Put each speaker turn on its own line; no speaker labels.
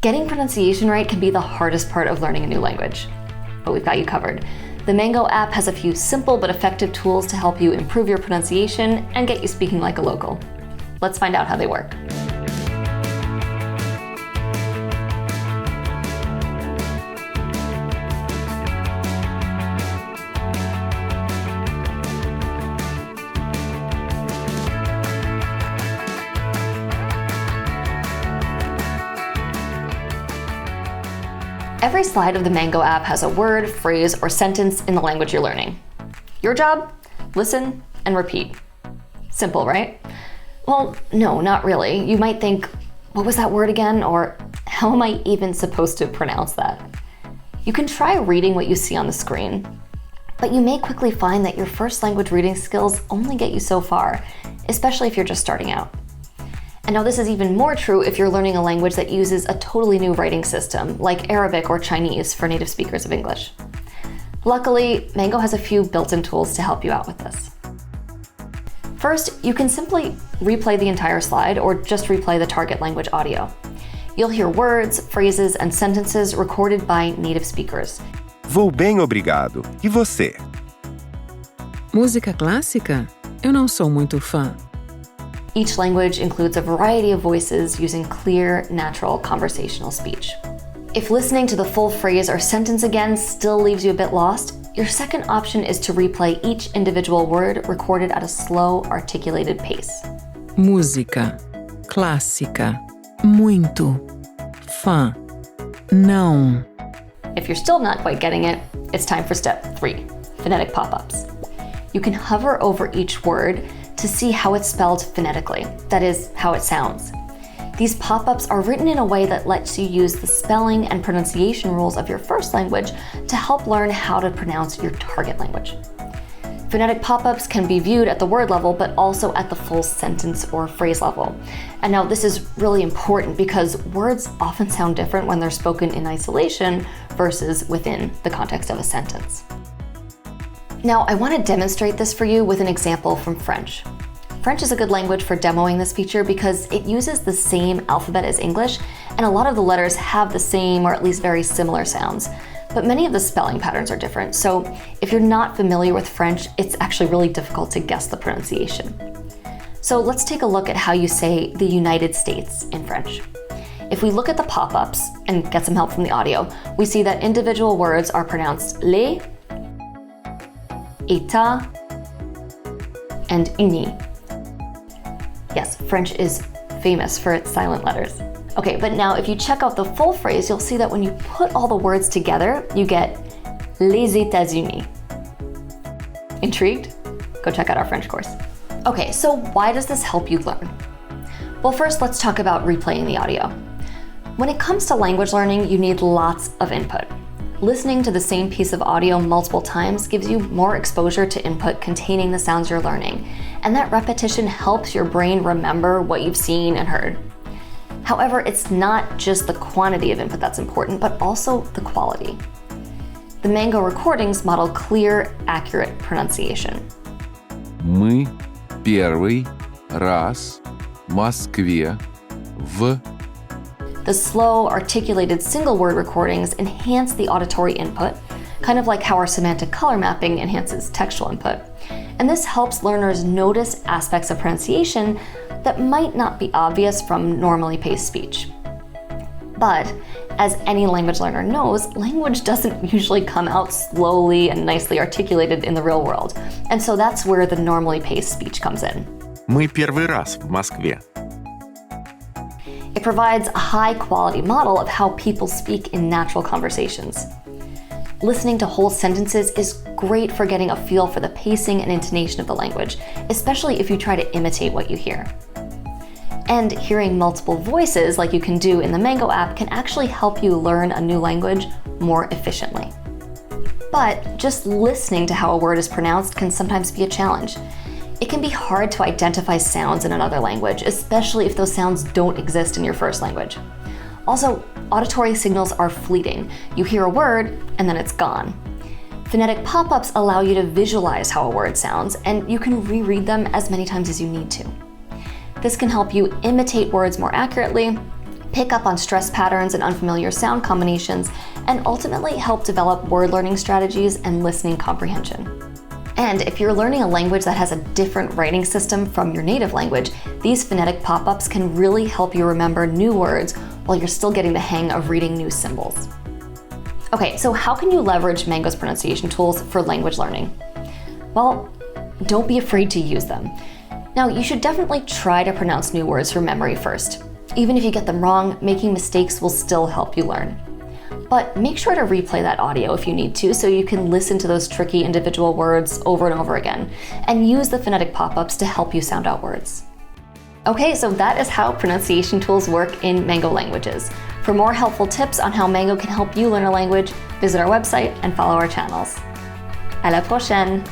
Getting pronunciation right can be the hardest part of learning a new language, but we've got you covered. The Mango app has a few simple but effective tools to help you improve your pronunciation and get you speaking like a local. Let's find out how they work. Every slide of the Mango app has a word, phrase, or sentence in the language you're learning. Your job? Listen and repeat. Simple, right? Well, no, not really. You might think, what was that word again? Or how am I even supposed to pronounce that? You can try reading what you see on the screen, but you may quickly find that your first language reading skills only get you so far, especially if you're just starting out. And now this is even more true if you're learning a language that uses a totally new writing system, like Arabic or Chinese for native speakers of English. Luckily, Mango has a few built-in tools to help you out with this. First, you can simply replay the entire slide or just replay the target language audio. You'll hear words, phrases, and sentences recorded by native speakers.
Vou bem, obrigado. E você?
Música clássica? Eu não sou muito fã.
Each language includes a variety of voices using clear, natural conversational speech. If listening to the full phrase or sentence again still leaves you a bit lost, your second option is to replay each individual word recorded at a slow, articulated pace.
Música clássica. Muito. Fã. Não.
If you're still not quite getting it, it's time for step 3, phonetic pop-ups. You can hover over each word to see how it's spelled phonetically, that is, how it sounds. These pop-ups are written in a way that lets you use the spelling and pronunciation rules of your first language to help learn how to pronounce your target language. Phonetic pop-ups can be viewed at the word level, but also at the full sentence or phrase level. And now this is really important because words often sound different when they're spoken in isolation versus within the context of a sentence. Now, I want to demonstrate this for you with an example from French. French is a good language for demoing this feature because it uses the same alphabet as English, and a lot of the letters have the same or at least very similar sounds. But many of the spelling patterns are different, so if you're not familiar with French, it's actually really difficult to guess the pronunciation. So let's take a look at how you say the United States in French. If we look at the pop-ups and get some help from the audio, we see that individual words are pronounced les, État, and uni. Yes, French is famous for its silent letters. Okay, but now if you check out the full phrase, you'll see that when you put all the words together, you get les États-Unis. Intrigued? Go check out our French course. Okay, so why does this help you learn? Well, first let's talk about replaying the audio. When it comes to language learning, you need lots of input. Listening to the same piece of audio multiple times gives you more exposure to input containing the sounds you're learning, and that repetition helps your brain remember what you've seen and heard. However, it's not just the quantity of input that's important, but also the quality. The Mango recordings model clear, accurate pronunciation.
Мы первый раз в Москве в.
The slow, articulated single word recordings enhance the auditory input, kind of like how our semantic color mapping enhances textual input. And this helps learners notice aspects of pronunciation that might not be obvious from normally paced speech. But as any language learner knows, language doesn't usually come out slowly and nicely articulated in the real world. And so that's where the normally paced speech comes in.
Мы первый раз в Москве.
It provides a high-quality model of how people speak in natural conversations. Listening to whole sentences is great for getting a feel for the pacing and intonation of the language, especially if you try to imitate what you hear. And hearing multiple voices, like you can do in the Mango app, can actually help you learn a new language more efficiently. But just listening to how a word is pronounced can sometimes be a challenge. It can be hard to identify sounds in another language, especially if those sounds don't exist in your first language. Also, auditory signals are fleeting. You hear a word, and then it's gone. Phonetic pop-ups allow you to visualize how a word sounds, and you can reread them as many times as you need to. This can help you imitate words more accurately, pick up on stress patterns and unfamiliar sound combinations, and ultimately help develop word learning strategies and listening comprehension. And if you're learning a language that has a different writing system from your native language, these phonetic pop-ups can really help you remember new words while you're still getting the hang of reading new symbols. Okay, so how can you leverage Mango's pronunciation tools for language learning? Well, don't be afraid to use them. Now, you should definitely try to pronounce new words from memory first. Even if you get them wrong, making mistakes will still help you learn. But make sure to replay that audio if you need to, so you can listen to those tricky individual words over and over again, and use the phonetic pop-ups to help you sound out words. Okay, so that is how pronunciation tools work in Mango languages. For more helpful tips on how Mango can help you learn a language, visit our website and follow our channels. À la prochaine!